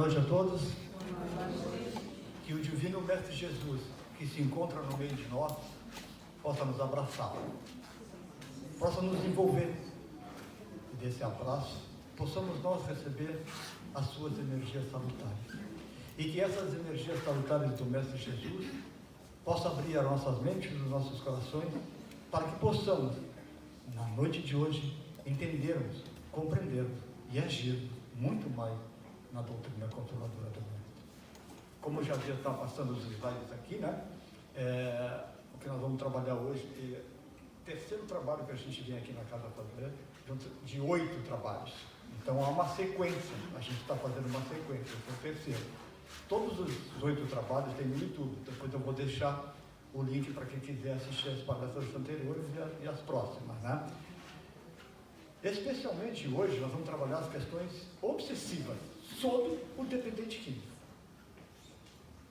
noite a todos. Que o Divino Mestre Jesus, que se encontra no meio de nós, possa nos abraçar, possa nos envolver. E desse abraço, possamos nós receber as suas energias salutares. E que essas energias salutares do Mestre Jesus possam abrir as nossas mentes, os nossos corações, para que possamos, na noite de hoje, entendermos, compreendermos e agirmos muito mais na doutrina controladora do mundo. Como eu já havia estado passando os slides aqui, né? O que nós vamos trabalhar hoje é o terceiro trabalho que a gente vem aqui na casa fazer, de 8 trabalhos. Então há uma sequência, a gente está fazendo uma sequência, esse é o terceiro. Todos os 8 trabalhos tem no YouTube, depois eu vou deixar o link para quem quiser assistir as palestras anteriores e as próximas, né? Especialmente hoje nós vamos trabalhar as questões obsessivas sobre o dependente químico.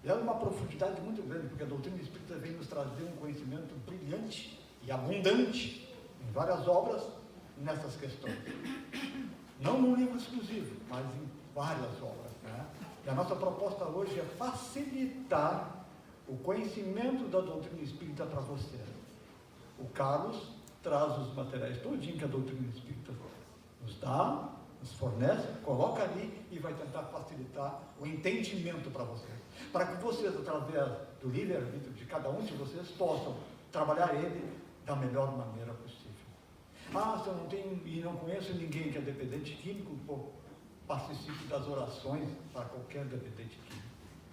É uma profundidade muito grande, porque a doutrina espírita vem nos trazer um conhecimento brilhante e abundante em várias obras nessas questões. Não num livro exclusivo, mas em várias obras, né? E a nossa proposta hoje é facilitar o conhecimento da doutrina espírita para você. O Carlos traz os materiais todinho que a doutrina espírita nos dá, nos fornece, coloca ali e vai tentar facilitar o entendimento para vocês. Para que vocês, através do livre-arbítrio de cada um de vocês, possam trabalhar ele da melhor maneira possível. Se eu não tenho e não conheço ninguém que é dependente químico, participe das orações para qualquer dependente químico.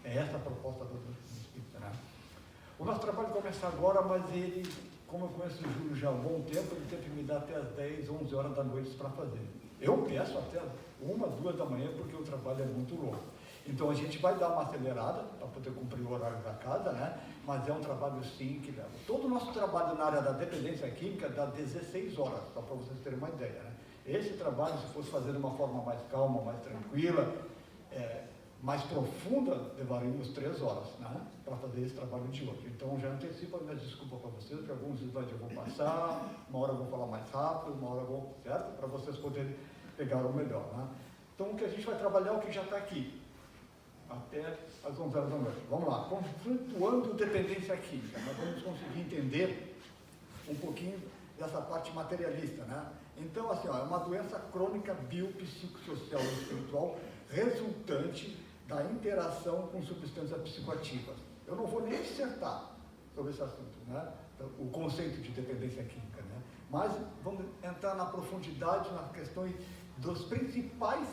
É essa a proposta da doutrina espírita, né? O nosso trabalho começa agora, mas ele, como eu conheço o Júlio já há um bom tempo, ele sempre me dá até as 10, 11 horas da noite para fazer. Eu peço até 1, 2 da manhã, porque o trabalho é muito longo. Então a gente vai dar uma acelerada, para poder cumprir o horário da casa, né? Mas é um trabalho sim que leva. Todo o nosso trabalho na área da dependência química dá 16 horas, só para vocês terem uma ideia, né? Esse trabalho, se fosse fazer de uma forma mais calma, mais tranquila, mais profunda, levaríamos 3 horas, né? Para fazer esse trabalho de hoje. Então já antecipo a minha desculpa para vocês, porque alguns slides eu vou passar, uma hora eu vou falar mais rápido, uma hora eu vou, certo? Para vocês poderem pegar o melhor, né? Então o que a gente vai trabalhar é o que já está aqui, até às 11 horas da noite. Vamos lá, conceituando dependência química, nós vamos conseguir entender um pouquinho dessa parte materialista, né? Então, assim, é uma doença crônica biopsicossocial e espiritual resultante da interação com substâncias psicoativas. Eu não vou nem dissertar sobre esse assunto, né? O conceito de dependência química, né? Mas vamos entrar na profundidade nas questões dos principais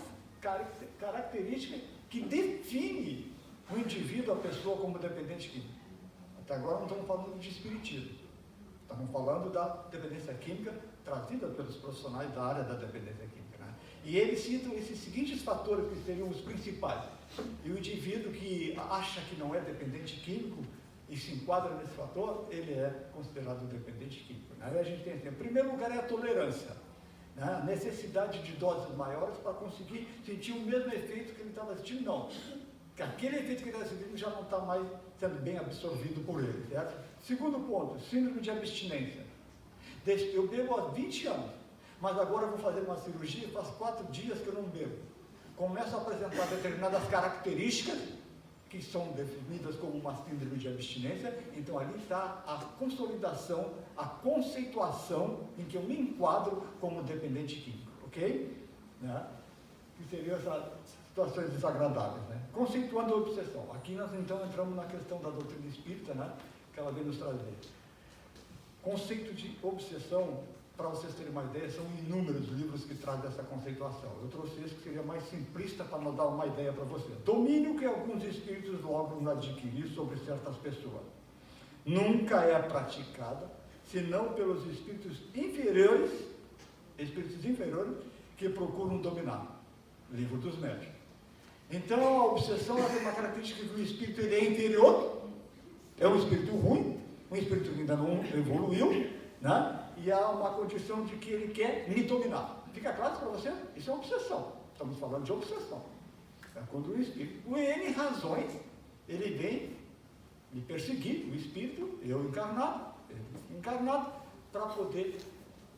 características que definem o indivíduo, a pessoa, como dependente químico. Até agora não estamos falando de espiritismo, estamos falando da dependência química trazida pelos profissionais da área da dependência química, né? E eles citam esses seguintes fatores que seriam os principais. E o indivíduo que acha que não é dependente químico e se enquadra nesse fator, ele é considerado dependente químico, né? Aí a gente tem assim, em primeiro lugar é a tolerância, né? A necessidade de doses maiores para conseguir sentir o mesmo efeito que ele estava sentindo, não. Que aquele efeito que ele estava sentindo já não está mais sendo bem absorvido por ele, certo? Segundo ponto, síndrome de abstinência. Eu bebo há 20 anos, mas agora eu vou fazer uma cirurgia e faz 4 dias que eu não bebo. Começo a apresentar determinadas características que são definidas como uma síndrome de abstinência. Então ali está a consolidação, a conceituação em que eu me enquadro como dependente químico, ok? Né? Que seriam essas situações desagradáveis, né? Conceituando a obsessão. Aqui nós então entramos na questão da doutrina espírita, né? Que ela vem nos trazer. Conceito de obsessão, para vocês terem uma ideia, são inúmeros livros que trazem essa conceituação. Eu trouxe esse que seria mais simplista para não dar uma ideia para você. Domínio que alguns espíritos logram adquirir sobre certas pessoas. Nunca é praticada, senão pelos espíritos inferiores que procuram dominar. Livro dos Médiuns. Então, a obsessão tem uma característica que o espírito ele é inferior, é um espírito ruim, um espírito que ainda não evoluiu, né? E há uma condição de que ele quer me dominar. Fica claro para você? Isso é uma obsessão. Estamos falando de obsessão. É quando o espírito, por N razões, ele vem me perseguir, o espírito, eu encarnado, para poder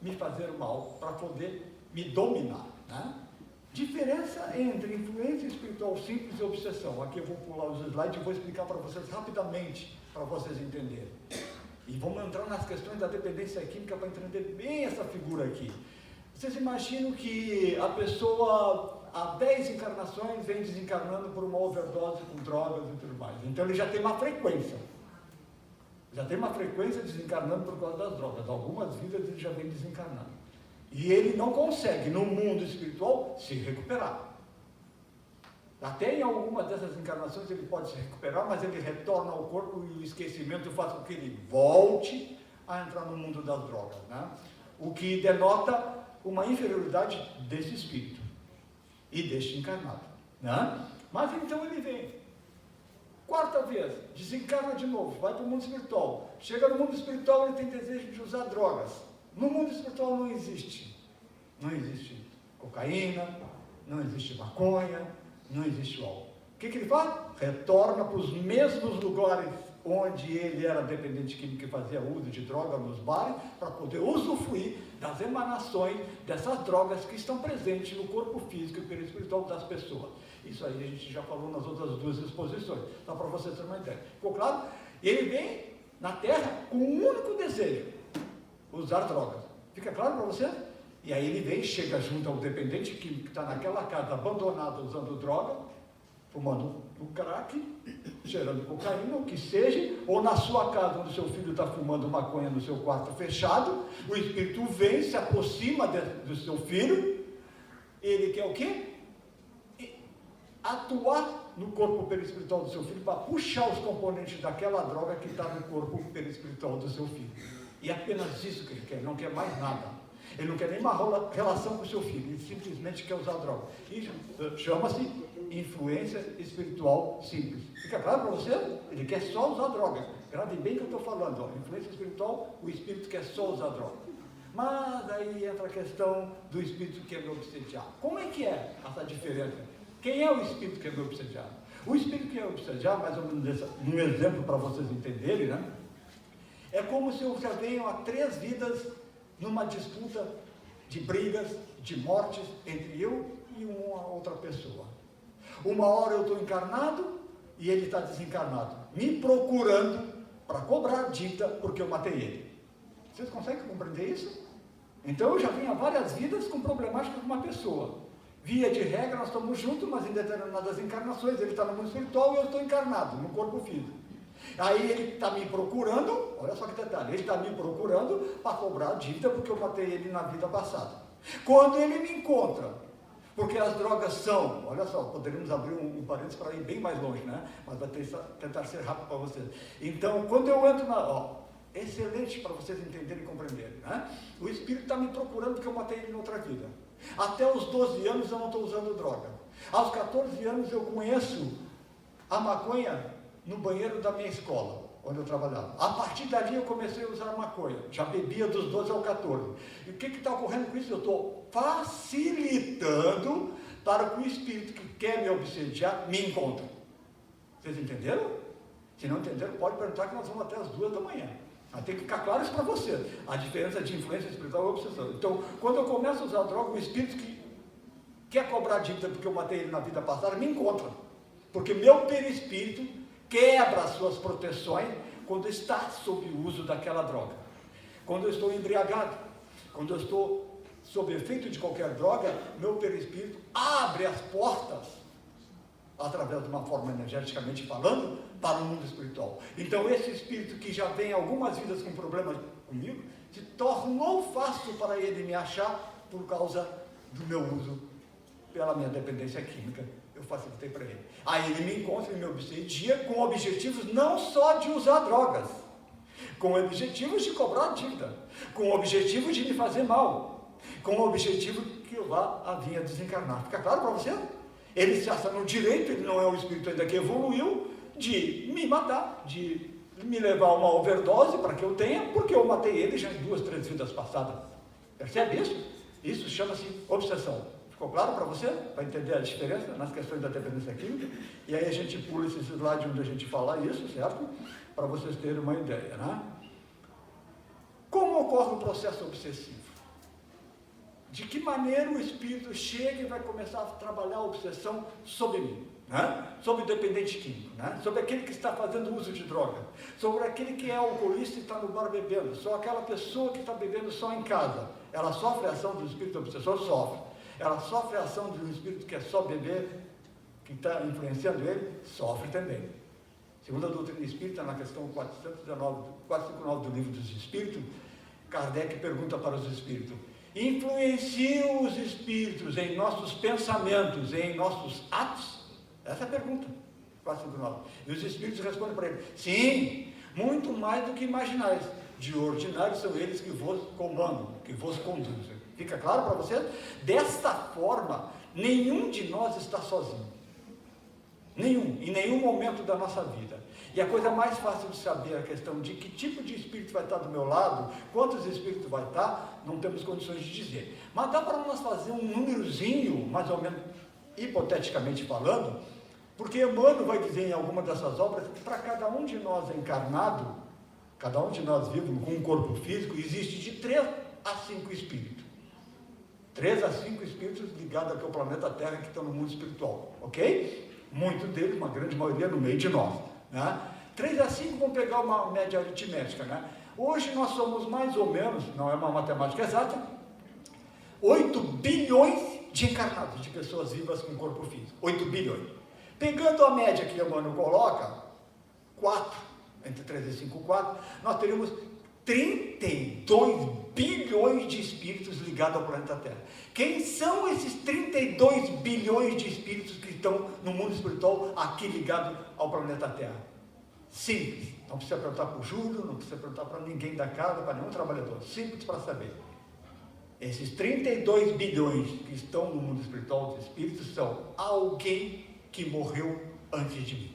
me fazer mal, para poder me dominar, né? Diferença entre influência espiritual simples e obsessão. Aqui eu vou pular os slides e vou explicar para vocês rapidamente, para vocês entenderem. E vamos entrar nas questões da dependência química para entender bem essa figura aqui. Vocês imaginam que a pessoa, há 10 encarnações, vem desencarnando por uma overdose com drogas e tudo mais. Então ele já tem uma frequência. Já tem uma frequência desencarnando por causa das drogas. Algumas vidas ele já vem desencarnando. E ele não consegue, no mundo espiritual, se recuperar. Até em alguma dessas encarnações ele pode se recuperar, mas ele retorna ao corpo e o esquecimento faz com que ele volte a entrar no mundo das drogas, né? O que denota uma inferioridade desse espírito e deste encarnado, né? Mas então ele vem, quarta vez, desencarna de novo, vai para o mundo espiritual. Chega no mundo espiritual, ele tem desejo de usar drogas. No mundo espiritual não existe cocaína, não existe maconha, não existe álcool. O que ele faz? Retorna para os mesmos lugares onde ele era dependente químico e fazia uso de droga nos bares, para poder usufruir das emanações dessas drogas que estão presentes no corpo físico e perispiritual das pessoas. Isso aí a gente já falou nas outras duas exposições, só para vocês terem uma ideia. Ficou claro? Ele vem na Terra com um único desejo: usar drogas. Fica claro para você? E aí ele vem, chega junto ao dependente químico que está naquela casa abandonada usando droga, fumando um crack, cheirando cocaína, o que seja, ou na sua casa onde o seu filho está fumando maconha no seu quarto fechado, o espírito vem, se aproxima do seu filho, ele quer o quê? Atuar no corpo perispiritual do seu filho para puxar os componentes daquela droga que está no corpo perispiritual do seu filho. E é apenas isso que ele quer, não quer mais nada. Ele não quer nem uma relação com o seu filho, ele simplesmente quer usar droga. Isso chama-se influência espiritual simples. Fica claro para você? Ele quer só usar droga. Gravem bem o que eu estou falando. Ó. Influência espiritual, o espírito quer só usar droga. Mas aí entra a questão do espírito que quer me obsediar. Como é que é essa diferença? Quem é o espírito que quer me obsediar? O espírito que quer me obsediar, mais ou menos num exemplo para vocês entenderem, né? É como se eu já venho há 3 vidas numa disputa de brigas, de mortes entre eu e uma outra pessoa. Uma hora eu estou encarnado e ele está desencarnado, me procurando para cobrar dívida porque eu matei ele. Vocês conseguem compreender isso? Então eu já venho há várias vidas com problemática com uma pessoa. Via de regra nós estamos juntos, mas em determinadas encarnações ele está no mundo espiritual e eu estou encarnado, no corpo físico. Aí ele está me procurando, olha só que detalhe, ele está me procurando para cobrar a dívida porque eu matei ele na vida passada. Quando ele me encontra, porque as drogas são, olha só, poderíamos abrir um parênteses para ir bem mais longe, né? Mas vai tentar ser rápido para vocês. Então, quando eu entro excelente para vocês entenderem e compreenderem, né? O espírito está me procurando porque eu matei ele em outra vida. Até os 12 anos eu não estou usando droga. Aos 14 anos eu conheço a maconha no banheiro da minha escola, onde eu trabalhava. A partir dali eu comecei a usar maconha, já bebia dos 12 ao 14. E o que está ocorrendo com isso? Eu estou facilitando para que o espírito que quer me obsediar me encontre. Vocês entenderam? Se não entenderam, pode perguntar que nós vamos até as 2 da manhã. Mas tem que ficar claro isso para você, a diferença de influência espiritual e obsessão. Então, quando eu começo a usar droga, o espírito que quer cobrar dívida porque eu matei ele na vida passada, me encontra. Porque meu perispírito quebra as suas proteções quando está sob o uso daquela droga. Quando eu estou embriagado, quando eu estou sob efeito de qualquer droga, meu perispírito abre as portas, através de uma forma energeticamente falando, para o mundo espiritual. Então esse espírito que já vem algumas vidas com problemas comigo, se tornou fácil para ele me achar por causa do meu uso, pela minha dependência química. Eu facilitei para ele. Aí ele me encontra e me obsedia com objetivos não só de usar drogas, com objetivos de cobrar dívida, com objetivos de me fazer mal, com o objetivo que eu vá a vir a desencarnar. Fica claro para você? Ele se acha no direito, ele não é um espírito ainda que evoluiu, de me matar, de me levar a uma overdose para que eu tenha, porque eu matei ele já em 2, 3 vidas passadas. Percebe isso? Isso chama-se obsessão. Ficou claro para você? Para entender a diferença nas questões da dependência química? E aí a gente pula esse slide onde a gente fala isso, certo? Para vocês terem uma ideia, né? Como ocorre o processo obsessivo? de que maneira o espírito chega e vai começar a trabalhar a obsessão sobre mim, né? Sobre o dependente químico, né? Sobre aquele que está fazendo uso de droga, sobre aquele que é alcoolista e está no bar bebendo, sobre aquela pessoa que está bebendo só em casa. Ela sofre a ação do espírito obsessor? Sofre. Ela sofre a ação de um espírito que é só beber, que está influenciando ele? Sofre também. Segundo a doutrina espírita, na questão 459 do Livro dos Espíritos, Kardec pergunta para os espíritos: influenciam os espíritos em nossos pensamentos, em nossos atos? Essa é a pergunta, 459. E os espíritos respondem para ele: sim, muito mais do que imaginais. De ordinário são eles que vos comandam, que vos conduzem. Fica claro para vocês? Desta forma, nenhum de nós está sozinho. Nenhum, em nenhum momento da nossa vida. E a coisa mais fácil de saber a questão de que tipo de espírito vai estar do meu lado, quantos espíritos vai estar, não temos condições de dizer. Mas dá para nós fazer um númerozinho, mais ou menos, hipoteticamente falando, porque Emmanuel vai dizer em alguma dessas obras que para cada um de nós encarnado, cada um de nós vivo com um corpo físico, existe de 3 a 5 espíritos. 3 a 5 espíritos ligados aqui ao planeta Terra que estão no mundo espiritual, ok? Muitos deles, uma grande maioria, no meio de nós, né? 3 a 5, vamos pegar uma média aritmética, né? Hoje nós somos mais ou menos, não é uma matemática exata, 8 bilhões de encarnados, de pessoas vivas com corpo físico, 8 bilhões. Pegando a média que Emmanuel coloca, 4, entre 3 e 5, 4, nós teríamos 32 bilhões de espíritos ligados ao planeta Terra. Quem são esses 32 bilhões de espíritos que estão no mundo espiritual aqui ligados ao planeta Terra? Simples, não precisa perguntar para o Júlio, não precisa perguntar para ninguém da casa, para nenhum trabalhador, simples para saber. Esses 32 bilhões que estão no mundo espiritual dos espíritos são alguém que morreu antes de mim.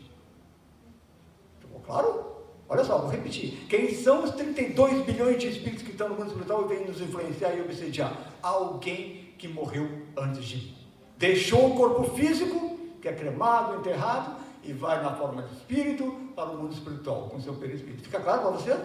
Ficou claro? Olha só, vou repetir. Quem são os 32 bilhões de espíritos que estão no mundo espiritual e vêm nos influenciar e obsediar? Alguém que morreu antes de mim. Deixou o corpo físico, que é cremado, enterrado, e vai na forma de espírito para o mundo espiritual, com seu perispírito. Fica claro para você?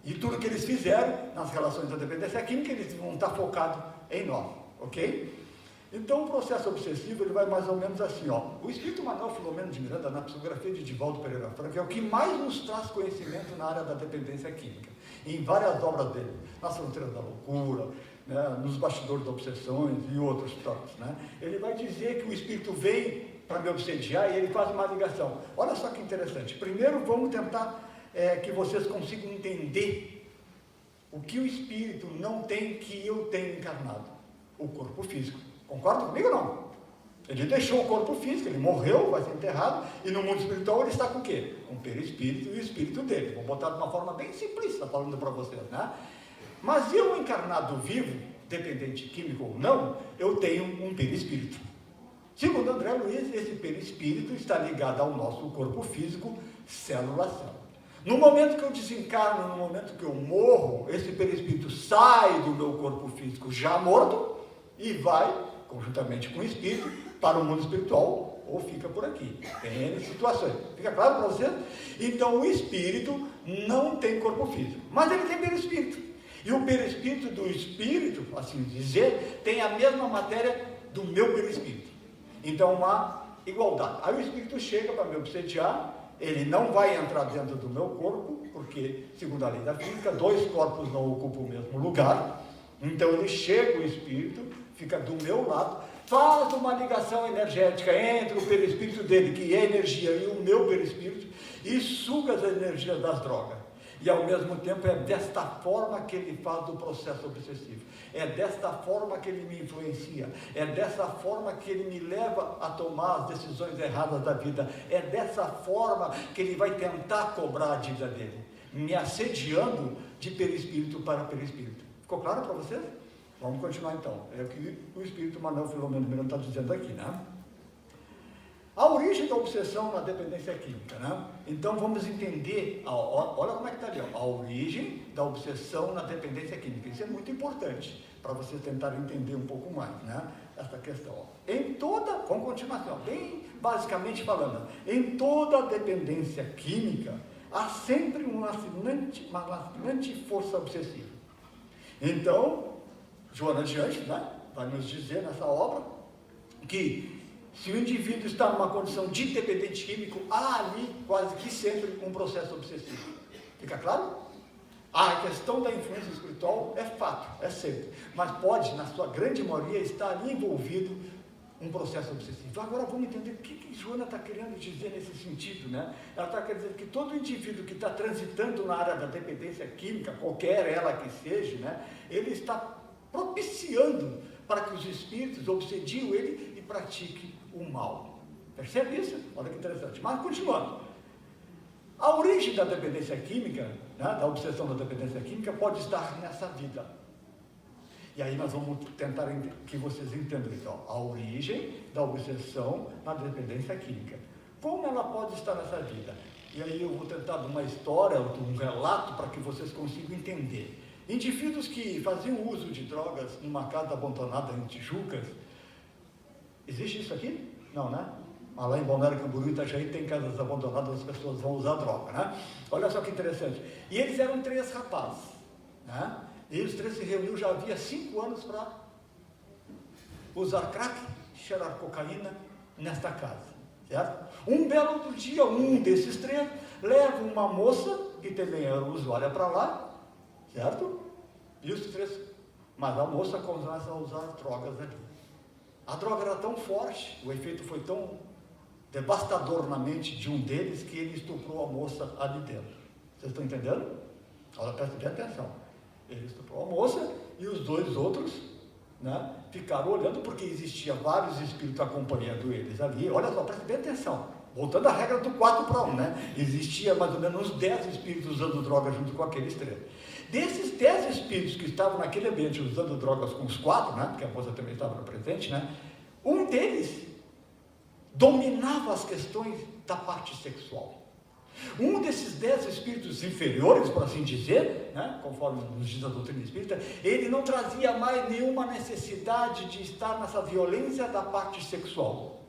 E tudo que eles fizeram nas relações da dependência química, eles vão estar focados em nós, ok? Então, o processo obsessivo, ele vai mais ou menos assim, ó. O espírito Manuel Filomeno de Miranda, na psicografia de Divaldo Pereira Franco, é o que mais nos traz conhecimento na área da dependência química, em várias obras dele, nas Fronteiras da Loucura, né, nos Bastidores das Obsessões e outros tantos, né? Ele vai dizer que o espírito vem para me obsediar e ele faz uma ligação. Olha só que interessante. Primeiro, vamos tentar que vocês consigam entender o que o espírito não tem que eu tenho encarnado: o corpo físico. Concorda comigo ou não? Ele deixou o corpo físico, ele morreu, vai ser enterrado, e no mundo espiritual ele está com o quê? Com o perispírito e o espírito dele. Vou botar de uma forma bem simplista, falando para vocês, né? Mas eu, encarnado vivo, dependente químico ou não, eu tenho um perispírito. Segundo André Luiz, esse perispírito está ligado ao nosso corpo físico, célula a célula. No momento que eu desencarno, no momento que eu morro, esse perispírito sai do meu corpo físico já morto e vai, conjuntamente com o espírito, para o mundo espiritual, ou fica por aqui. Tem N situações. Fica claro para você? Então, o espírito não tem corpo físico, mas ele tem perispírito. E o perispírito do espírito, assim dizer, tem a mesma matéria do meu perispírito. Então, uma igualdade. Aí o espírito chega para me obsediar, ele não vai entrar dentro do meu corpo, porque, segundo a lei da física, 2 corpos não ocupam o mesmo lugar. Então, ele chega, o espírito, fica do meu lado, faz uma ligação energética entre o perispírito dele, que é energia, e o meu perispírito, e suga as energias das drogas. E ao mesmo tempo é desta forma que ele faz o processo obsessivo, é desta forma que ele me influencia, é dessa forma que ele me leva a tomar as decisões erradas da vida, é dessa forma que ele vai tentar cobrar a dívida dele, me assediando de perispírito para perispírito. Ficou claro para vocês? Vamos continuar então. É o que o espírito Manuel Filomeno Miranda está dizendo aqui, né? A origem da obsessão na dependência química, né? Então vamos entender, olha como é que está ali, ó, a origem da obsessão na dependência química. Isso é muito importante para vocês tentarem entender um pouco mais, né? Essa questão. Ó. Em toda, vamos continuar assim, ó, bem basicamente falando, em toda a dependência química há sempre uma fascinante força obsessiva. Então, Joana Diante, né? vai nos dizer nessa obra que se o indivíduo está numa condição de dependente químico, há ali quase que sempre um processo obsessivo. Fica claro? A questão da influência espiritual é fato, é sempre, mas pode, na sua grande maioria, estar ali envolvido um processo obsessivo. Agora vamos entender o que Joana está querendo dizer nesse sentido, né? Ela está querendo dizer que todo indivíduo que está transitando na área da dependência química, qualquer ela que seja, né, ele está propiciando para que os espíritos obsediem ele e pratiquem o mal. Percebe isso? Olha que interessante. Mas continuando. A origem da dependência química, né, da obsessão da dependência química, pode estar nessa vida. E aí nós vamos tentar que vocês entendam, então, a origem da obsessão na dependência química. Como ela pode estar nessa vida? E aí eu vou tentar dar uma história, um relato, para que vocês consigam entender. Indivíduos que faziam uso de drogas numa casa abandonada em Tijucas. Existe isso aqui? Não, né? Mas lá em Balneário Camboriú, Itajaí, tem casas abandonadas, as pessoas vão usar droga, né? Olha só que interessante. E eles eram 3 rapazes, né? E os 3 se reuniram já havia 5 anos para usar crack, cheirar cocaína nesta casa, certo? Um belo dia, um desses 3 leva uma moça, que também era usuária, para lá, certo? E os 3, mas a moça começa a usar drogas ali. A droga era tão forte, o efeito foi tão devastador na mente de um deles, que ele estuprou a moça ali dentro. Vocês estão entendendo? Olha, prestem bem atenção. Ele estuprou a moça e os 2 outros, né, ficaram olhando, porque existia vários espíritos acompanhando eles ali. Olha só, prestem bem atenção. Voltando à regra do 4-1, né? Existia mais ou menos uns 10 espíritos usando droga junto com aqueles 3. Desses 10 espíritos que estavam naquele ambiente usando drogas com os 4, né? Porque a moça também estava presente, né? Um deles dominava as questões da parte sexual. Um desses 10 espíritos inferiores, por assim dizer, né, conforme nos diz a doutrina espírita, ele não trazia mais nenhuma necessidade de estar nessa violência da parte sexual.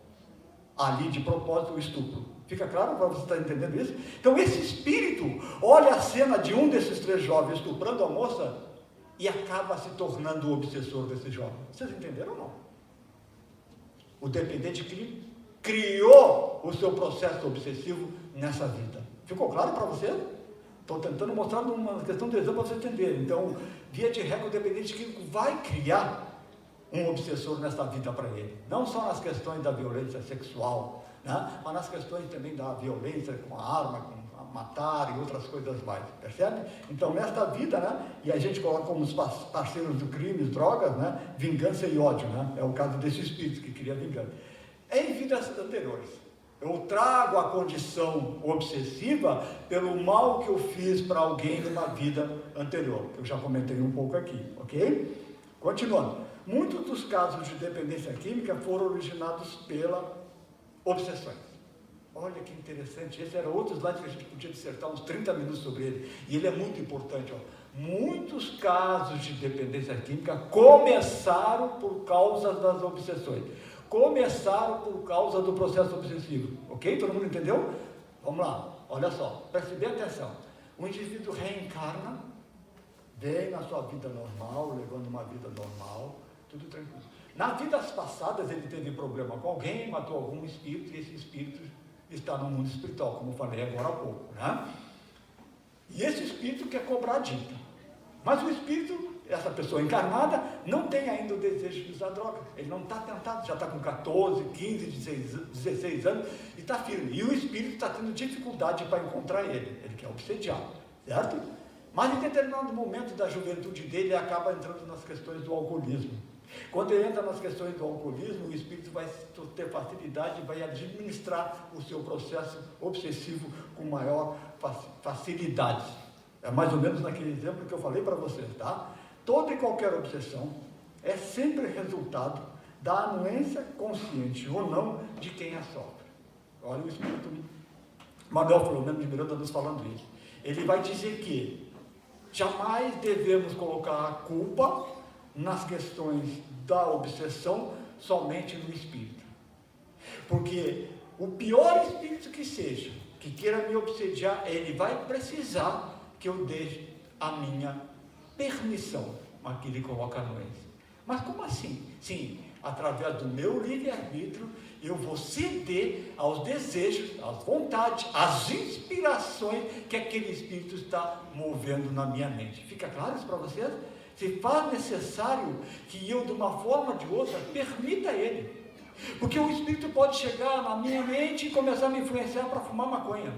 Ali, de propósito, o estupro. Fica claro para você estar entendendo isso? Então, esse espírito olha a cena de um desses 3 jovens estuprando a moça e acaba se tornando o obsessor desse jovem. Vocês entenderam ou não? O dependente criou o seu processo obsessivo nessa vida. Ficou claro para você? Estou tentando mostrar uma questão de exemplo para você entender. Então, via de regra, o dependente químico vai criar um obsessor nessa vida para ele. Não só nas questões da violência sexual, né? Mas nas questões também da violência com a arma, com a matar e outras coisas mais. Percebe? Então, nesta vida, né? E a gente coloca como os parceiros do crime, drogas, né? Vingança e ódio, né? É o caso desse espírito que cria vingança. Em vidas anteriores, eu trago a condição obsessiva pelo mal que eu fiz para alguém numa vida anterior, que eu já comentei um pouco aqui, ok? Continuando, muitos dos casos de dependência química foram originados pela obsessões. Olha que interessante, esse era outro slide que a gente podia dissertar uns 30 minutos sobre ele, e ele é muito importante, ó. Muitos casos de dependência química começaram por causa das obsessões. Começaram por causa do processo obsessivo, ok? Todo mundo entendeu? Vamos lá, olha só, preste bem atenção. O indivíduo reencarna, vem na sua vida normal, levando uma vida normal, tudo tranquilo. Nas vidas passadas ele teve problema com alguém, matou algum espírito, e esse espírito está no mundo espiritual, como eu falei agora há pouco, né? E esse espírito quer cobrar a dívida. Mas o espírito, essa pessoa encarnada, não tem ainda o desejo de usar droga. Ele não está tentado, já está com 14, 15, 16 anos e está firme. E o espírito está tendo dificuldade para encontrar ele. Ele quer obsediar, certo? Mas em determinado momento da juventude dele, ele acaba entrando nas questões do alcoolismo. Quando ele entra nas questões do alcoolismo, o espírito vai ter facilidade e vai administrar o seu processo obsessivo com maior facilidade. É mais ou menos naquele exemplo que eu falei para vocês, tá? Toda e qualquer obsessão é sempre resultado da anuência consciente ou não de quem a sofre. Olha o espírito Manuel Filomeno de Miranda nos falando isso. Ele vai dizer que jamais devemos colocar a culpa nas questões da obsessão somente no espírito. Porque o pior espírito que seja, que queira me obsediar, ele vai precisar que eu dê a minha permissão, mas que ele coloca a anuência. Mas como assim? Sim, através do meu livre-arbítrio, eu vou ceder aos desejos, às vontades, às inspirações que aquele Espírito está movendo na minha mente. Fica claro isso para vocês? Se faz necessário que eu, de uma forma ou de outra, permita ele. Porque o Espírito pode chegar na minha mente e começar a me influenciar para fumar maconha.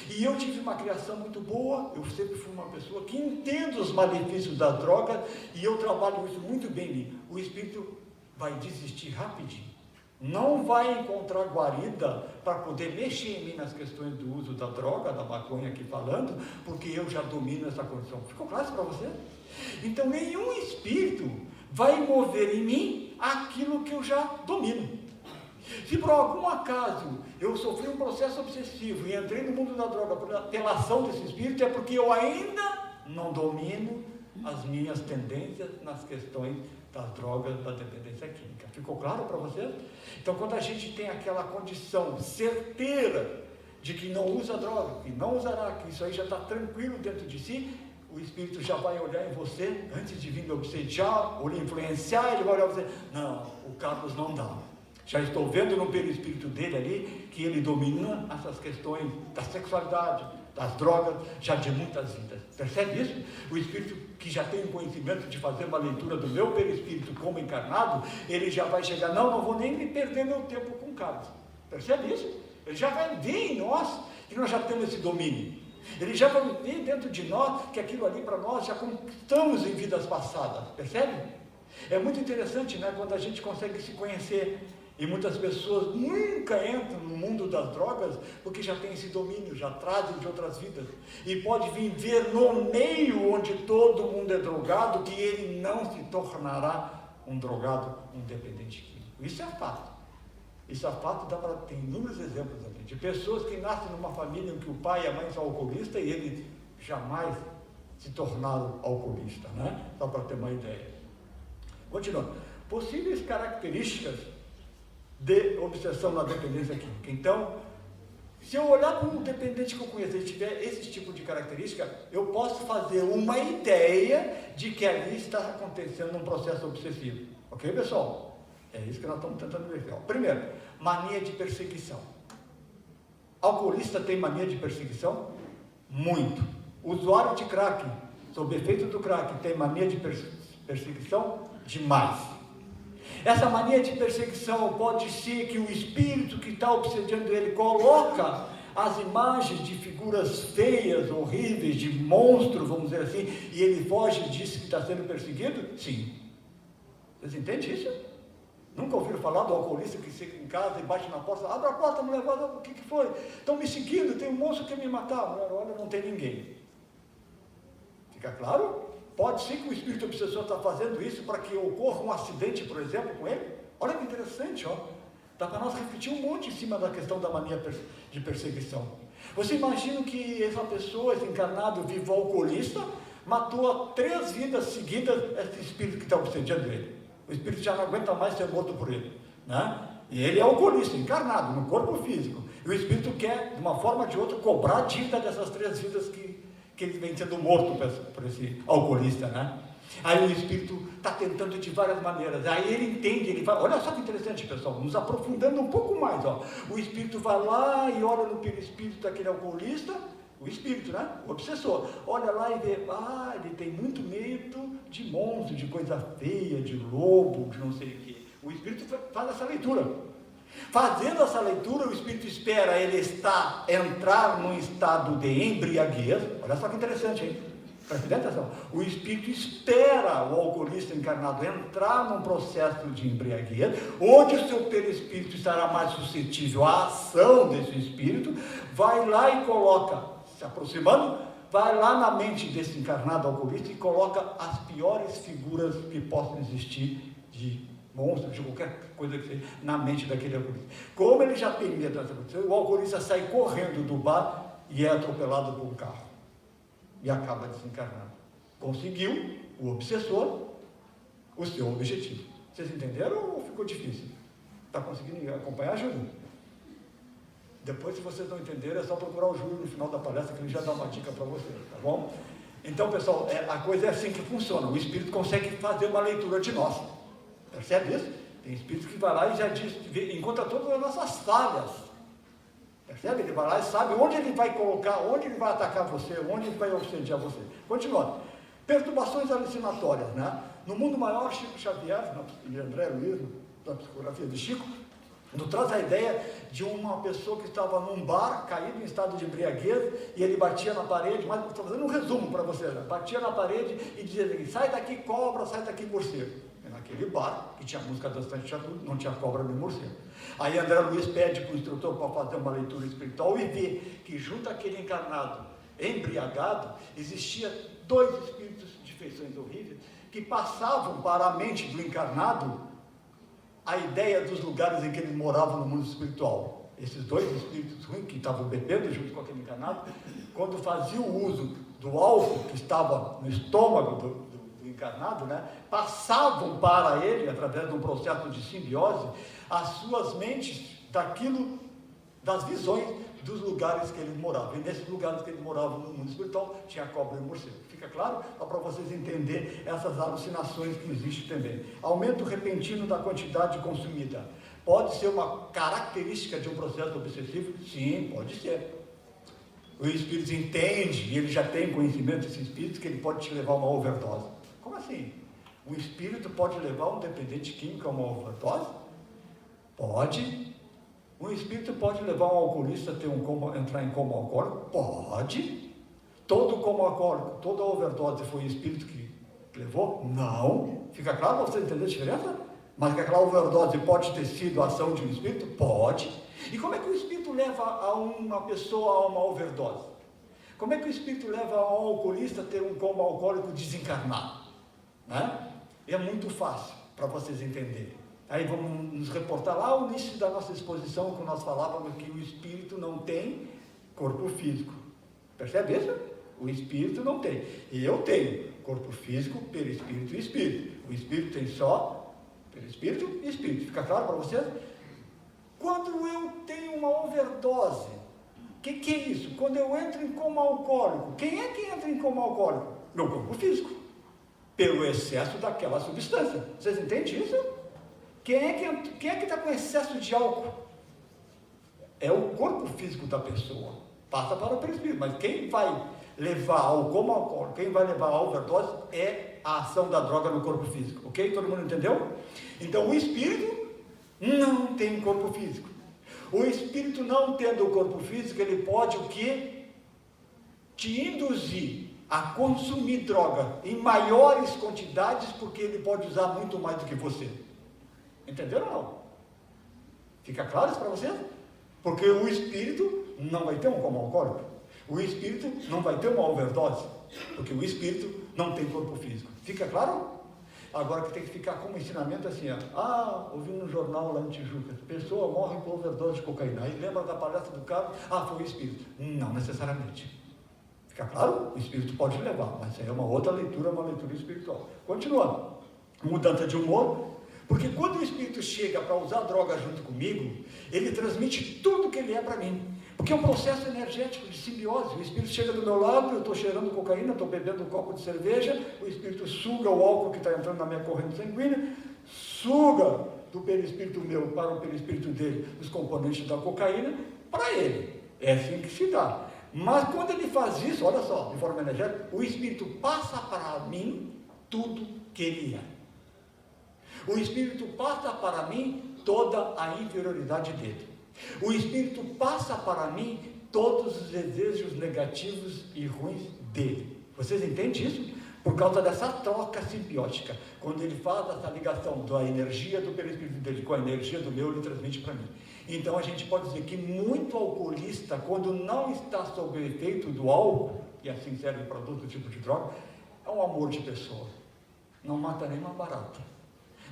E eu tive uma criação muito boa, eu sempre fui uma pessoa que entende os malefícios da droga, e eu trabalho isso muito bem em mim. O Espírito vai desistir rapidinho. Não vai encontrar guarida para poder mexer em mim nas questões do uso da droga, da maconha aqui falando, porque eu já domino essa condição. Ficou claro isso para você? Então, nenhum espírito vai mover em mim aquilo que eu já domino. Se por algum acaso eu sofri um processo obsessivo e entrei no mundo da droga pela ação desse espírito, é porque eu ainda não domino as minhas tendências nas questões das drogas, da dependência química. Ficou claro para você? Então, quando a gente tem aquela condição certeira de que não usa droga, que não usará, que isso aí já está tranquilo dentro de si, o Espírito já vai olhar em você, antes de vir lhe obsediar ou lhe influenciar, ele vai olhar você. Não, o Carlos não dá. Já estou vendo no perispírito dele ali, que ele domina essas questões da sexualidade, das drogas, já de muitas vidas. Percebe isso? O Espírito que já tem o conhecimento de fazer uma leitura do meu perispírito como encarnado, ele já vai chegar, não vou nem me perder meu tempo com o Carlos. Percebe isso? Ele já vai ver em nós que nós já temos esse domínio. Ele já vai ver dentro de nós que aquilo ali para nós já conquistamos em vidas passadas. Percebe? É muito interessante, né, quando a gente consegue se conhecer. E muitas pessoas nunca entram no mundo das drogas porque já tem esse domínio, já trazem de outras vidas. E pode vir ver no meio onde todo mundo é drogado que ele não se tornará um drogado, um dependente químico. Isso é fato. Isso é fato, tem inúmeros exemplos ali, de pessoas que nascem numa família em que o pai e a mãe são alcoolistas e eles jamais se tornaram alcoolistas, né? Só para ter uma ideia. Continuando. Possíveis características de obsessão na dependência química. Então, se eu olhar para um dependente que eu conheço e tiver esse tipo de característica, eu posso fazer uma ideia de que ali está acontecendo um processo obsessivo. Ok, pessoal? É isso que nós estamos tentando ver. Primeiro, mania de perseguição. Alcoolista tem mania de perseguição? Muito. Usuário de crack, sob efeito do crack, tem mania de perseguição? Demais. Essa mania de perseguição pode ser que o espírito que está obsediando ele coloca as imagens de figuras feias, horríveis, de monstro, vamos dizer assim, e ele foge disso que está sendo perseguido? Sim. Vocês entendem isso? Nunca ouviram falar do alcoolista que chega em casa e bate na porta, abre a porta, mulher, o que foi? Estão me seguindo, tem um monstro que quer me matar. Mulher, olha, não tem ninguém. Fica claro? Pode ser que o espírito obsessor está fazendo isso para que ocorra um acidente, por exemplo, com ele. Olha que interessante, ó. Dá para nós refletir um monte em cima da questão da mania de perseguição. Você imagina que essa pessoa, esse encarnado vivo alcoolista, matou 3 vidas seguidas esse espírito que está obsediando ele. O espírito já não aguenta mais ser morto por ele, né? E ele é alcoolista, encarnado, no corpo físico. E o espírito quer, de uma forma ou de outra, cobrar a dívida dessas 3 vidas que ele vem sendo morto por esse alcoolista, né? Aí o espírito está tentando de várias maneiras. Aí ele entende, ele vai. Olha só que interessante, pessoal, nos aprofundando um pouco mais, ó. O espírito vai lá e olha no perispírito daquele alcoolista. O espírito, né? O obsessor. Olha lá e vê, ele tem muito medo de monstro, de coisa feia, de lobo, de não sei o quê. O espírito faz essa leitura. Fazendo essa leitura, o espírito espera ele entrar num estado de embriaguez. Olha só que interessante, hein? Preste atenção. O espírito espera o alcoolista encarnado entrar num processo de embriaguez, onde o seu perispírito estará mais suscetível à ação desse espírito, vai lá e coloca, se aproximando, vai lá na mente desse encarnado alcoolista e coloca as piores figuras que possam existir de monstros, de qualquer coisa que seja, na mente daquele alcoolista. Como ele já tem medo dessa coisa, o alcoolista sai correndo do bar e é atropelado por um carro. E acaba desencarnando. Conseguiu, o obsessor, o seu objetivo. Vocês entenderam ou ficou difícil? Está conseguindo acompanhar, Júlio? Depois, se vocês não entenderam, é só procurar o Júlio no final da palestra, que ele já dá uma dica para vocês, tá bom? Então, pessoal, a coisa é assim que funciona. O espírito consegue fazer uma leitura de nós. Percebe isso? Tem espírito que vai lá e já diz, encontra todas as nossas falhas. Percebe? Ele vai lá e sabe onde ele vai colocar, onde ele vai atacar você, onde ele vai obsediar você. Continuando. Perturbações alucinatórias, né? No mundo maior, Chico Xavier, e André Luiz, da psicografia de Chico, nos traz a ideia de uma pessoa que estava num bar, caído em estado de embriaguez, e ele batia na parede, mas estou fazendo um resumo para você, né? Batia na parede e dizia assim, sai daqui cobra, sai daqui morcego. E naquele bar, que tinha música dançante, tinha tudo, não tinha cobra nem morcego. Aí André Luiz pede para o instrutor para fazer uma leitura espiritual e vê que junto àquele encarnado embriagado, existia 2 espíritos de feições horríveis, que passavam para a mente do encarnado a ideia dos lugares em que ele morava no mundo espiritual. Esses 2 espíritos ruins que estavam bebendo junto com aquele encarnado, quando faziam o uso do álcool que estava no estômago do encarnado, né, passavam para ele, através de um processo de simbiose, as suas mentes daquilo, das visões dos lugares que ele morava. E nesses lugares que ele morava no mundo espiritual, tinha cobra e morcego. Fica claro? Só para vocês entenderem essas alucinações que existem também. Aumento repentino da quantidade consumida. Pode ser uma característica de um processo obsessivo? Sim, pode ser. O espírito entende, e ele já tem conhecimento desse espírito, que ele pode te levar a uma overdose. Como assim? O espírito pode levar um dependente químico a uma overdose? Pode. Um espírito pode levar um alcoolista a entrar em coma alcoólico? Pode. Todo coma alcoólico, toda overdose foi o espírito que levou? Não. Fica claro para você entender a diferença? Mas que aquela overdose pode ter sido a ação de um espírito? Pode. E como é que o espírito leva a uma pessoa a uma overdose? Como é que o espírito leva a um alcoolista a ter um coma alcoólico desencarnado? Né? É muito fácil para vocês entenderem. Aí vamos nos reportar lá ao início da nossa exposição, que nós falávamos que o espírito não tem corpo físico. Percebe isso? O espírito não tem. E eu tenho corpo físico, perispírito e espírito. O espírito tem só perispírito e espírito. Fica claro para vocês? Quando eu tenho uma overdose, o que é isso? Quando eu entro em coma alcoólico, quem é que entra em coma alcoólico? Meu corpo físico. Pelo excesso daquela substância. Vocês entendem isso? Quem é que está com excesso de álcool? É o corpo físico da pessoa. Passa para o perispírito. Mas quem vai levar ao coma alcoólico, quem vai levar à overdose é a ação da droga no corpo físico. Ok? Todo mundo entendeu? Então o espírito não tem corpo físico. O espírito não tendo o corpo físico, ele pode o quê? Te induzir a consumir droga em maiores quantidades, porque ele pode usar muito mais do que você. Entenderam ou não? Fica claro isso para vocês? Porque o espírito não vai ter um coma alcoólico. O espírito não vai ter uma overdose. Porque o espírito não tem corpo físico. Fica claro? Agora que tem que ficar como ensinamento assim, ó. Ouvi no jornal lá em Tijuca, pessoa morre por overdose de cocaína. Aí lembra da palestra do cara? Foi o espírito. Não necessariamente. Fica claro? O espírito pode levar, mas isso aí é uma outra leitura, uma leitura espiritual. Continuando. Mudança de humor. Porque quando o espírito chega para usar droga junto comigo, ele transmite tudo que ele é para mim. Porque é um processo energético de simbiose. O espírito chega do meu lado, eu estou cheirando cocaína, estou bebendo um copo de cerveja, o espírito suga o álcool que está entrando na minha corrente sanguínea, suga do perispírito meu para o perispírito dele os componentes da cocaína para ele. É assim que se dá. Mas quando ele faz isso, olha só, de forma energética, o espírito passa para mim tudo que ele é. O espírito passa para mim toda a inferioridade dele. O espírito passa para mim todos os desejos negativos e ruins dele. Vocês entendem isso? Por causa dessa troca simbiótica. Quando ele faz essa ligação da energia do perispírito dele com a energia do meu, ele transmite para mim. Então a gente pode dizer que muito alcoolista, quando não está sob o efeito do álcool, e assim serve para todo tipo de droga, é um amor de pessoa. Não mata nem uma barata.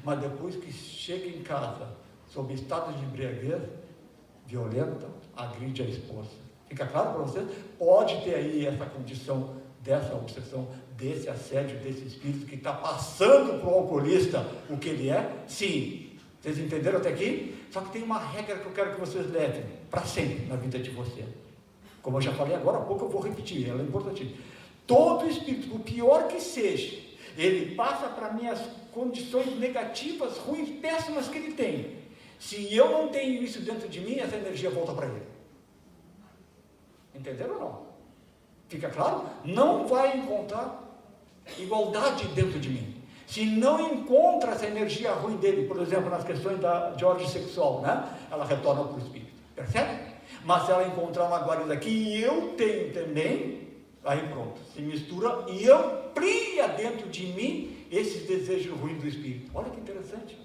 Mas depois que chega em casa, sob estado de embriaguez, violenta, agride a esposa. Fica claro para vocês? Pode ter aí essa condição, dessa obsessão, desse assédio, desse espírito que está passando para o alcoolista o que ele é? Sim. Vocês entenderam até aqui? Só que tem uma regra que eu quero que vocês levem para sempre na vida de vocês. Como eu já falei agora há pouco, eu vou repetir, ela é importante. Todo espírito, o pior que seja, ele passa para mim as condições negativas, ruins, péssimas que ele tem. Se eu não tenho isso dentro de mim, essa energia volta para ele. Entenderam ou não? Fica claro? Não vai encontrar igualdade dentro de mim. Se não encontra essa energia ruim dele, por exemplo, nas questões de ordem sexual, né? Ela retorna para o espírito. Percebe? Mas se ela encontrar uma guarida que eu tenho também, aí pronto, se mistura e amplia dentro de mim esses desejos ruins do espírito. Olha que interessante.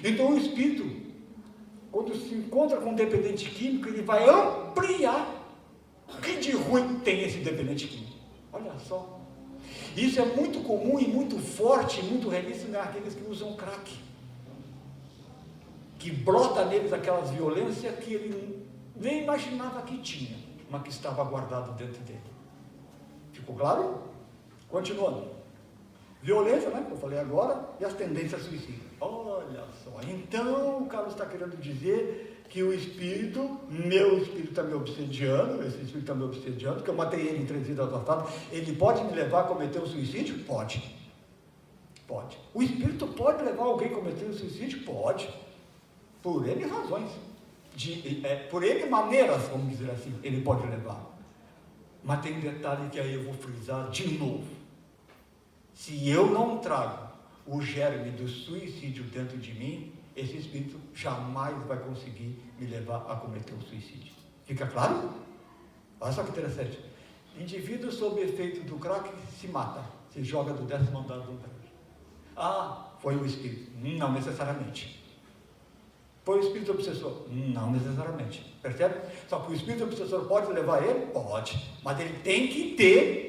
Então o espírito, quando se encontra com um dependente químico, ele vai ampliar o que de ruim tem esse dependente químico. Olha só. Isso é muito comum e muito forte, muito realista naqueles que usam crack. Que brota neles aquelas violências que ele nem imaginava que tinha, mas que estava guardado dentro dele. Ficou claro? Continuando. Violência, né, que eu falei agora, e as tendências suicidas. Olha só, então o Carlos está querendo dizer que o espírito, meu espírito está me obsediando, esse espírito está me obsediando, que eu matei ele em 3 vidas passadas, ele pode me levar a cometer um suicídio? Pode. Pode. O espírito pode levar alguém a cometer um suicídio? Pode. Por N razões. Por N maneiras, vamos dizer assim, ele pode levar. Mas tem um detalhe que aí eu vou frisar de novo. Se eu não trago o germe do suicídio dentro de mim, esse espírito jamais vai conseguir me levar a cometer um suicídio. Fica claro? Olha só que interessante. Indivíduo sob efeito do crack se mata, se joga do 10º andar do prédio. Ah, foi o espírito. Não necessariamente. Foi o espírito obsessor? Não necessariamente. Percebe? Só que o espírito obsessor pode levar ele? Pode. Mas ele tem que ter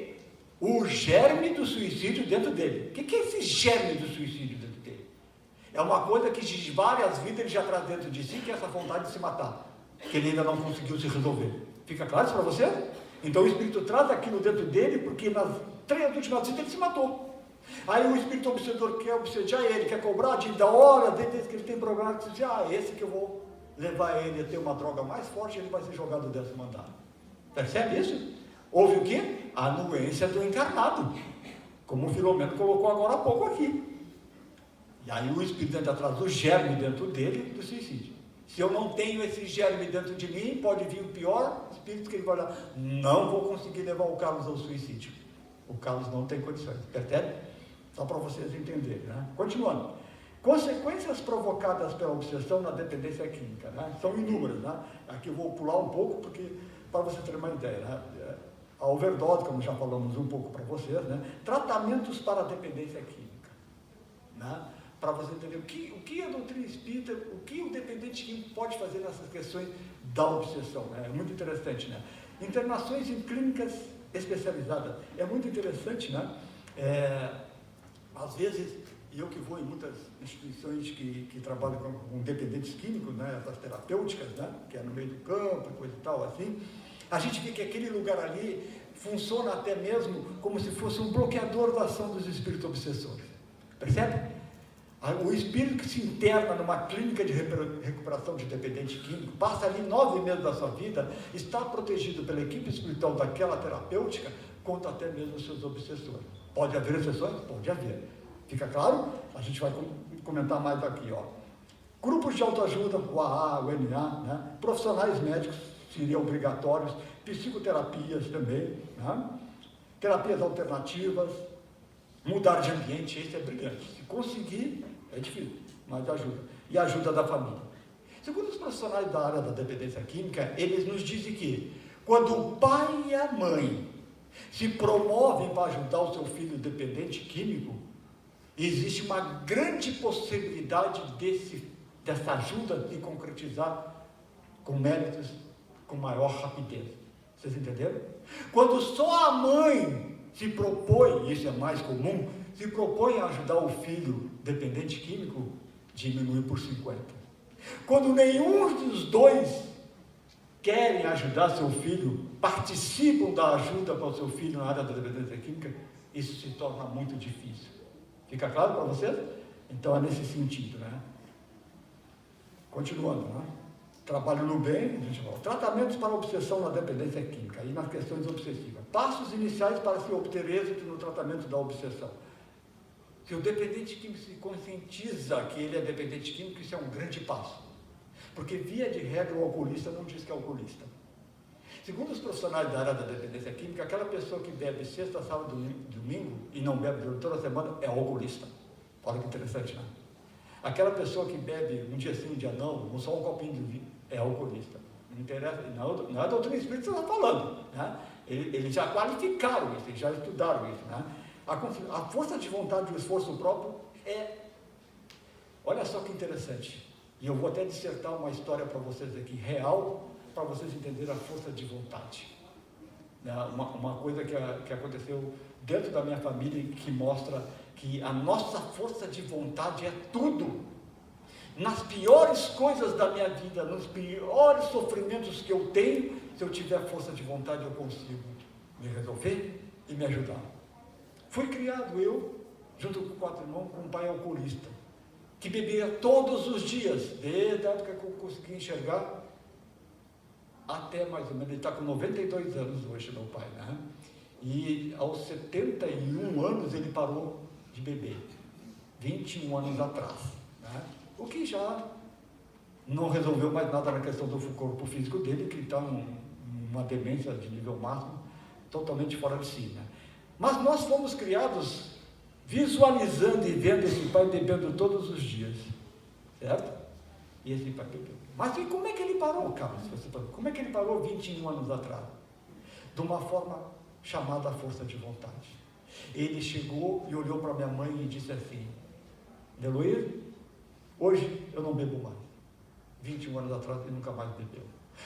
o germe do suicídio dentro dele. O que é esse germe do suicídio dentro dele? É uma coisa que de várias vidas ele já traz dentro de si, que é essa vontade de se matar, que ele ainda não conseguiu se resolver. Fica claro isso para você? Então o espírito traz aquilo dentro dele, porque nas 3 últimas vidas ele se matou. Aí o espírito obsessor quer obsediar ele, quer cobrar da hora, desde que ele tem programa, que diz, esse que eu vou levar ele a ter uma droga mais forte, ele vai ser jogado desse mandado. Percebe isso? Houve o quê? A anuência do encarnado, como o Filomeno colocou agora há pouco aqui. E aí o espírito ainda traz o germe dentro dele do suicídio. Se eu não tenho esse germe dentro de mim, pode vir o pior espírito que ele vai olhar. Não vou conseguir levar o Carlos ao suicídio. O Carlos não tem condições, percebe? Só para vocês entenderem, né? Continuando. Consequências provocadas pela obsessão na dependência química, né? São inúmeras, né? Aqui eu vou pular um pouco, porque para você ter uma ideia, né? A overdose, como já falamos um pouco para vocês, né? Tratamentos para a dependência química, né? Para você entender o que a doutrina espírita, o que o dependente químico pode fazer nessas questões da obsessão, né? É muito interessante, né? Internações em clínicas especializadas, é muito interessante, né? Às vezes, eu que vou em muitas instituições que trabalham com dependentes químicos, né? Essas terapêuticas, né? Que é no meio do campo, coisa e tal, assim, a gente vê que aquele lugar ali funciona até mesmo como se fosse um bloqueador da ação dos espíritos obsessores. Percebe? O espírito que se interna numa clínica de recuperação de dependente químico, passa ali 9 meses da sua vida, está protegido pela equipe espiritual daquela terapêutica contra até mesmo os seus obsessores. Pode haver exceções? Pode haver. Fica claro? A gente vai comentar mais aqui, ó. Grupos de autoajuda, o AA, o NA, né? Profissionais médicos seriam obrigatórios, psicoterapias também, né? Terapias alternativas, mudar de ambiente, esse é brilhante. Se conseguir, é difícil, mas ajuda. E a ajuda da família. Segundo os profissionais da área da dependência química, eles nos dizem que quando o pai e a mãe se promovem para ajudar o seu filho dependente químico, existe uma grande possibilidade dessa ajuda se concretizar com méritos, com maior rapidez. Vocês entenderam? Quando só a mãe se propõe, isso é mais comum, se propõe a ajudar o filho dependente químico, diminui por 50. Quando nenhum dos dois querem ajudar seu filho, participam da ajuda para o seu filho na área da dependência química, isso se torna muito difícil. Fica claro para vocês? Então é nesse sentido, né? Continuando, né? Trabalho no bem, a gente fala. Tratamentos para obsessão na dependência química e nas questões obsessivas. Passos iniciais para se obter êxito no tratamento da obsessão. Se o dependente químico se conscientiza que ele é dependente químico, isso é um grande passo. Porque, via de regra, o alcoolista não diz que é alcoolista. Segundo os profissionais da área da dependência química, aquela pessoa que bebe sexta, sábado, domingo e não bebe durante toda a semana é alcoolista. Olha que interessante, né? Aquela pessoa que bebe um dia sim, um dia não, só um copinho de vinho, é alcoolista. Não interessa, não é a doutrina espírita que você está falando, né? Eles já qualificaram isso, eles já estudaram isso, né? A força de vontade e o esforço próprio olha só que interessante, e eu vou até dissertar uma história para vocês aqui, real, para vocês entenderem a força de vontade. Uma coisa que aconteceu dentro da minha família, que mostra que a nossa força de vontade é tudo. Nas piores coisas da minha vida, nos piores sofrimentos que eu tenho, se eu tiver força de vontade, eu consigo me resolver e me ajudar. Fui criado eu, junto com 4 irmãos, com um pai alcoolista, que bebia todos os dias, desde a época que eu consegui enxergar, até mais ou menos, ele está com 92 anos hoje, meu pai, né? E aos 71 anos ele parou de beber, 21 anos atrás, né? O que já não resolveu mais nada na questão do corpo físico dele, que está numa demência de nível máximo, totalmente fora de si, né? Mas nós fomos criados visualizando e vendo esse pai bebendo todos os dias, certo? E esse pai bebeu. Mas e como é que ele parou, Carlos? Como é que ele parou 21 anos atrás? De uma forma chamada força de vontade. Ele chegou e olhou para minha mãe e disse assim: Heloísa, hoje eu não bebo mais. 21 anos atrás ele nunca mais bebeu.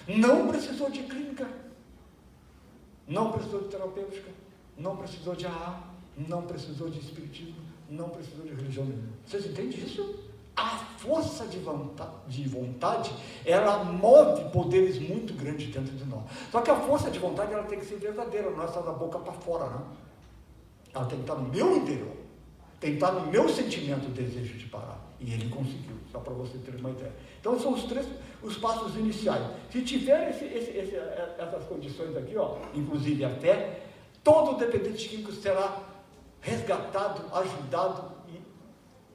Não precisou de clínica, não precisou de terapêutica, não precisou de AA, não precisou de espiritismo, não precisou de religião nenhuma. Vocês entendem isso? A força de vontade, ela move poderes muito grandes dentro de nós. Só que a força de vontade, ela tem que ser verdadeira, não é só da boca para fora, não. Ela tem que estar no meu interior, tem que estar no meu sentimento, o desejo de parar. E ele conseguiu, só para você ter uma ideia. Então são os passos iniciais. Se tiver essas condições aqui, ó, inclusive a fé, todo dependente químico será resgatado, ajudado,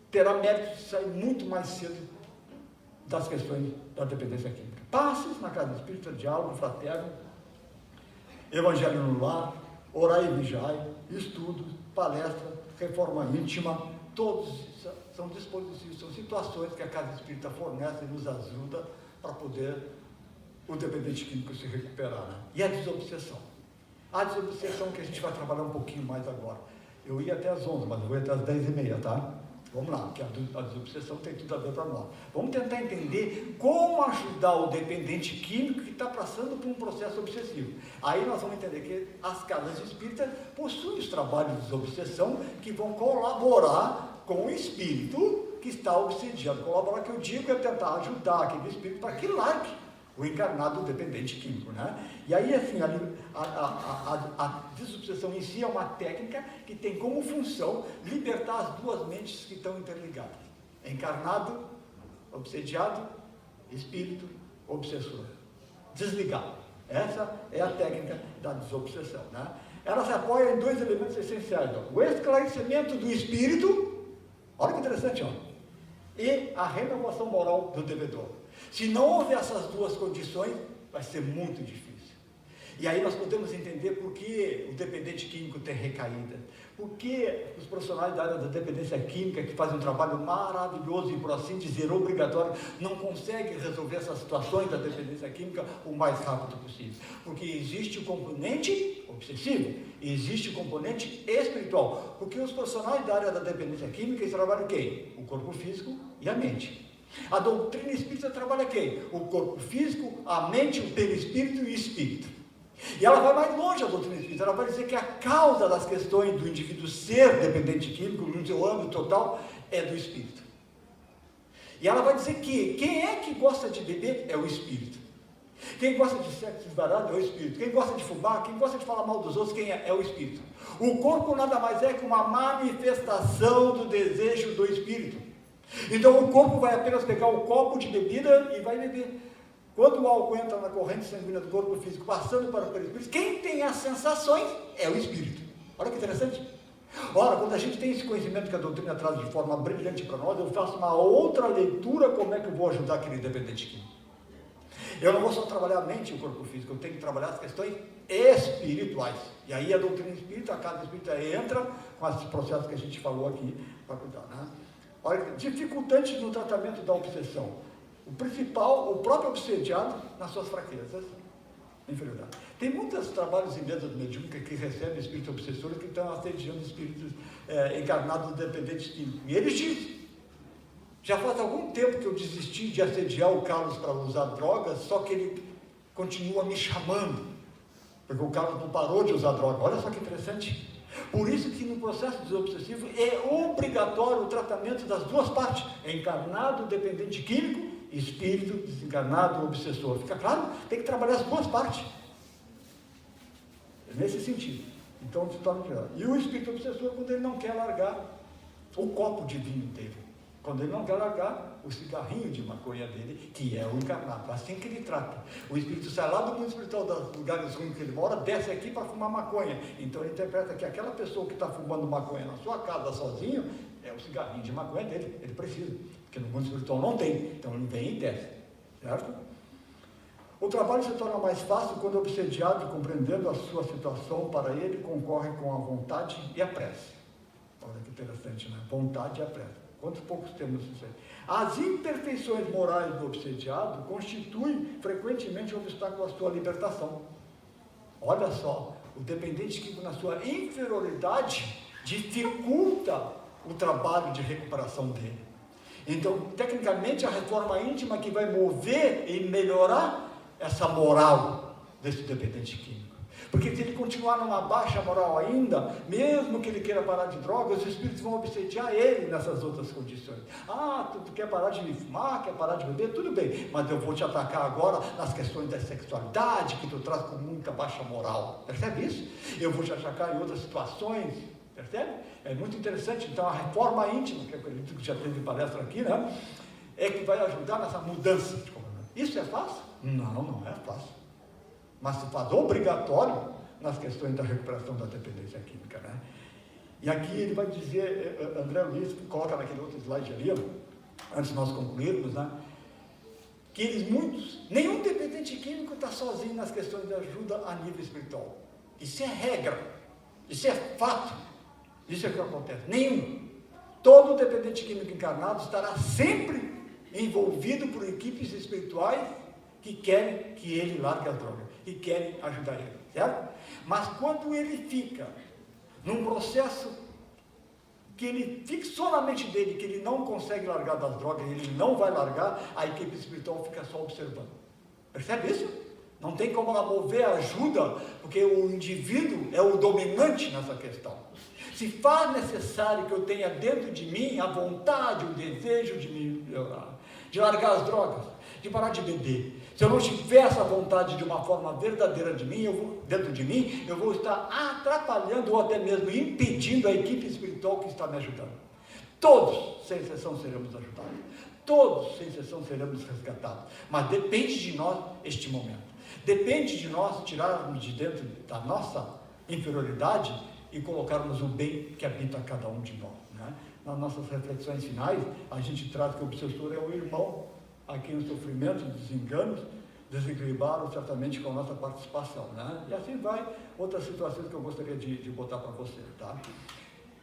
terá mérito de sair muito mais cedo das questões da dependência química. Passes na casa espírita, diálogo fraterno, evangelho no lar, orai e vigiai, estudos, palestra, reforma íntima, todos são dispositivos, são situações que a casa espírita fornece e nos ajuda para poder o dependente químico se recuperar, né? E a desobsessão. A desobsessão que a gente vai trabalhar um pouquinho mais agora. Eu ia até às 11, mas eu vou até às 10h30, tá? Vamos lá, porque a desobsessão tem tudo a ver para nós. Vamos tentar entender como ajudar o dependente químico que está passando por um processo obsessivo. Aí nós vamos entender que as casas espíritas possuem os trabalhos de desobsessão que vão colaborar com o espírito que está obsediado. Colaborar, que eu digo, é tentar ajudar aquele espírito para que largue o encarnado dependente químico, né? E aí, assim, a desobsessão em si é uma técnica que tem como função libertar as duas mentes que estão interligadas. Encarnado, obsediado, espírito, obsessor. Desligar. Essa é a técnica da desobsessão, né? Ela se apoia em 2 elementos essenciais, ó. O esclarecimento do espírito, olha que interessante, ó, e a renovação moral do devedor. Se não houver essas duas condições, vai ser muito difícil. E aí nós podemos entender por que o dependente químico tem recaída, por que os profissionais da área da dependência química, que fazem um trabalho maravilhoso e, por assim dizer, obrigatório, não conseguem resolver essas situações da dependência química o mais rápido possível. Porque existe o componente obsessivo, e existe o componente espiritual. Porque os profissionais da área da dependência química, eles trabalham quem? O corpo físico e a mente. A doutrina espírita trabalha quem? O corpo físico, a mente, o perispírito e o espírito. E ela vai mais longe, a doutrina espírita. Ela vai dizer que a causa das questões do indivíduo ser dependente químico, no seu âmbito total, é do espírito. E ela vai dizer que quem é que gosta de beber é o espírito. Quem gosta de sexo desvarado é o espírito. Quem gosta de fumar, quem gosta de falar mal dos outros, quem é? É o espírito. O corpo nada mais é que uma manifestação do desejo do espírito. Então o corpo vai apenas pegar o copo de bebida e vai beber. Quando o álcool entra na corrente sanguínea do corpo físico, passando para o perispírito, quem tem as sensações é o espírito. Olha que interessante. Ora, quando a gente tem esse conhecimento que a doutrina traz de forma brilhante para nós, eu faço uma outra leitura, como é que eu vou ajudar aquele dependente químico. Eu não vou só trabalhar a mente e o corpo físico, eu tenho que trabalhar as questões espirituais. E aí a doutrina espírita, a casa espírita entra com esses processos que a gente falou aqui para cuidar, né? Olha, dificultantes no tratamento da obsessão. O principal, o próprio obsediado nas suas fraquezas, inferioridade. Tem muitos trabalhos em mesa mediúnica que recebem espíritos obsessores que estão assediando espíritos encarnados dependentes químicos. E eles dizem: já faz algum tempo que eu desisti de assediar o Carlos para usar drogas, só que ele continua me chamando, porque o Carlos não parou de usar droga. Olha só que interessante. Por isso que no processo desobsessivo é obrigatório o tratamento das duas partes: encarnado, dependente químico, espírito desencarnado, obsessor. Fica claro? Tem que trabalhar as duas partes. É nesse sentido. Então se torna melhor. E o espírito obsessor, quando ele não quer largar o copo de vinho dele, quando ele não quer largar o cigarrinho de maconha dele, que é o encarnado, assim que ele trata. O espírito sai lá do mundo espiritual, dos lugares ruins que ele mora, desce aqui para fumar maconha. Então ele interpreta que aquela pessoa que está fumando maconha na sua casa sozinho, é o cigarrinho de maconha dele, ele precisa, porque no mundo espiritual não tem. Então ele vem e desce, certo? O trabalho se torna mais fácil quando o obsediado, compreendendo a sua situação para ele, concorre com a vontade e a prece. Olha que interessante, né? Vontade e a prece. Quantos poucos temos isso aí? As imperfeições morais do obsediado constituem frequentemente um obstáculo à sua libertação. Olha só, o dependente químico, na sua inferioridade, dificulta o trabalho de recuperação dele. Então, tecnicamente, a reforma íntima que vai mover e melhorar essa moral desse dependente químico. Porque se ele continuar numa baixa moral ainda, mesmo que ele queira parar de drogas, os espíritos vão obsediar ele nessas outras condições. Ah, tu quer parar de fumar, quer parar de beber, tudo bem, mas eu vou te atacar agora nas questões da sexualidade, que tu traz com muita baixa moral. Percebe isso? Eu vou te atacar em outras situações, percebe? É muito interessante. Então a reforma íntima, que eu acredito que já teve palestra aqui, né? É que vai ajudar nessa mudança de comportamento. Isso é fácil? Não, não é fácil. Mas se faz obrigatório nas questões da recuperação da dependência química, né? E aqui ele vai dizer, André Luiz, coloca naquele outro slide ali, antes de nós concluirmos, né? Que nenhum dependente químico está sozinho nas questões de ajuda a nível espiritual. Isso é regra, isso é fato, isso é o que acontece. Nenhum. Todo dependente químico encarnado estará sempre envolvido por equipes espirituais que querem que ele largue a droga, que querem ajudar ele, certo? Mas quando ele fica num processo que ele fixou na mente dele, que ele não consegue largar das drogas, ele não vai largar, a equipe espiritual fica só observando. Percebe isso? Não tem como ela mover ajuda, porque o indivíduo é o dominante nessa questão. Se faz necessário que eu tenha dentro de mim a vontade, o desejo de largar as drogas, de parar de beber. Se eu não tiver essa vontade de uma forma verdadeira dentro de mim, eu vou estar atrapalhando ou até mesmo impedindo a equipe espiritual que está me ajudando. Todos, sem exceção, seremos ajudados. Todos, sem exceção, seremos resgatados. Mas depende de nós este momento. Depende de nós tirarmos de dentro da nossa inferioridade e colocarmos o bem que habita cada um de nós, né? Nas nossas reflexões finais, a gente traz que o obsessor é o irmão a quem o sofrimento e desenganos desequilibraram certamente com a nossa participação, né? E assim vai outras situações que eu gostaria de botar para você, tá?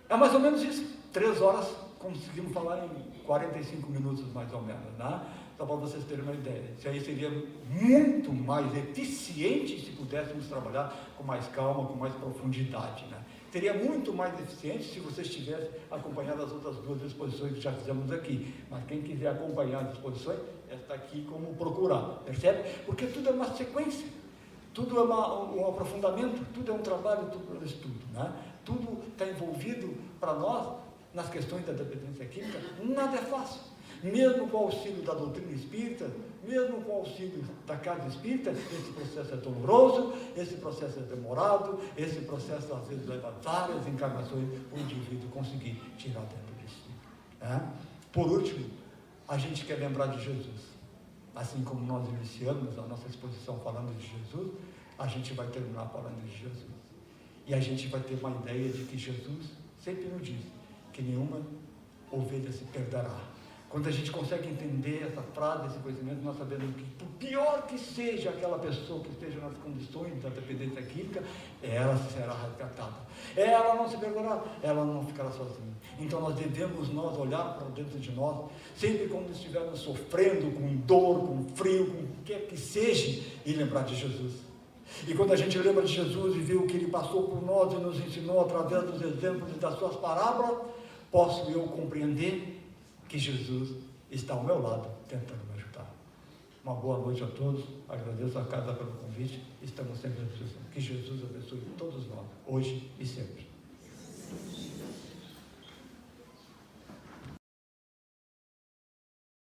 É mais ou menos isso. 3 horas, conseguimos falar em 45 minutos mais ou menos, né? Só para vocês terem uma ideia. Isso aí seria muito mais eficiente se pudéssemos trabalhar com mais calma, com mais profundidade, né? Seria muito mais eficiente se vocês tivessem acompanhado as outras 2 exposições que já fizemos aqui. Mas quem quiser acompanhar as exposições, está aqui como procurar, percebe? Porque tudo é uma sequência, tudo é um aprofundamento, tudo é um trabalho, tudo é um estudo, né? Tudo está envolvido para nós nas questões da dependência química. Nada é fácil. Mesmo com o auxílio da doutrina espírita, mesmo com o auxílio da casa espírita, esse processo é doloroso, esse processo é demorado, esse processo às vezes leva várias encarnações para o indivíduo conseguir tirar dentro de si, né? Por último, a gente quer lembrar de Jesus. Assim como nós iniciamos a nossa exposição falando de Jesus, a gente vai terminar falando de Jesus. E a gente vai ter uma ideia de que Jesus sempre nos diz que nenhuma ovelha se perderá. Quando a gente consegue entender essa frase, esse conhecimento, nós sabemos que, por pior que seja aquela pessoa que esteja nas condições da dependência química, ela será resgatada. Ela não se perderá, ela não ficará sozinha. Então nós devemos olhar para dentro de nós, sempre quando estivermos sofrendo, com dor, com frio, com o que quer que seja, e lembrar de Jesus. E quando a gente lembra de Jesus e vê o que Ele passou por nós e nos ensinou através dos exemplos e das suas parábolas, posso eu compreender que Jesus está ao meu lado, tentando me ajudar. Uma boa noite a todos, agradeço a casa pelo convite, estamos sempre à disposição. Que Jesus abençoe todos nós, hoje e sempre.